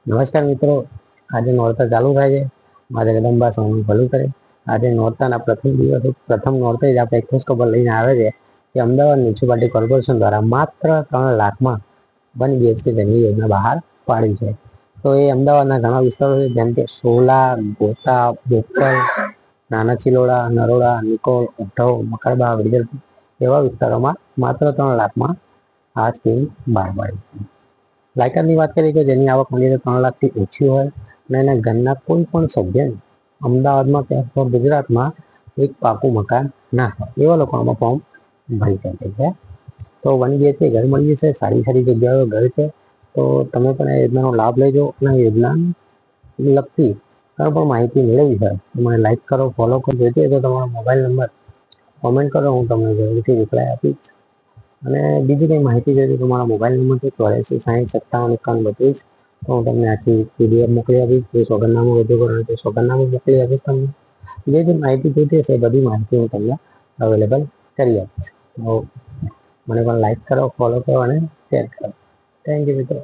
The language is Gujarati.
નમસ્કાર મિત્રો, આજે નોરતા ચાલુ થાય છે. મારે જગદંબા સૌનું ભલું કરે. આજે નોરતાના પ્રથમ દિવસ, પ્રથમ નોરતે જ આપણે ખુશખબર લઈને આવે છે કે અમદાવાદ મ્યુનિસિપાલિટી કોર્પોરેશન દ્વારા માત્ર 3 લાખમાં 1 BHK ઘરની યોજના બહાર પાડી છે. તો એ અમદાવાદના ઘણા વિસ્તારો છે, જેમ કે સોલા, ગોતા, બોપલ, નાના ચિલોડા, નરોડા, નિકોલ, ઉઠ્ઠવ, મકરબા, વિદર્ભ એવા વિસ્તારોમાં માત્ર 3 લાખમાં આ સ્કીમ બહાર પાડી છે. લાયકાતની વાત કરીએ કે જેની આવક મંદિરે 3 લાખથી ઓછી હોય અને એના ઘરના કોઈ પણ સભ્યને અમદાવાદમાં કે ગુજરાતમાં એક પાકું મકાન ના હોય એવા લોકો આમાં ફોર્મ ભરી શકે છે. તો 1 BHK ઘર મળી જશે. સારી સારી જગ્યાઓ ઘર છે. તો તમે પણ આ યોજનાનો લાભ લેજો અને યોજનાને લગતી કોઈ પણ માહિતી મેળવવી હોય તો મને લાઈક કરો, ફોલો કરો. જોઈતી હોય તો તમારો મોબાઈલ નંબર કોમેન્ટ કરો, હું તમને જરૂરથી રિપ્લાય આપીશ. અને બીજી કંઈ માહિતી જોઈએ તો મારા મોબાઈલ નંબર છે 8460575132. તો હું તમને આખી PDF મોકલી આપીશ. જે સોગંદનામું રજૂ કરવાનું છે સોગંદનામું મોકલી આપીશ તમને. જે માહિતી જોઈતી હશે એ બધી માહિતી હું તમને અવેલેબલ કરી આપીશ. તો મને પણ લાઈક કરો, ફોલો કરો અને શેર કરો. થેન્ક યુ મિત્રો.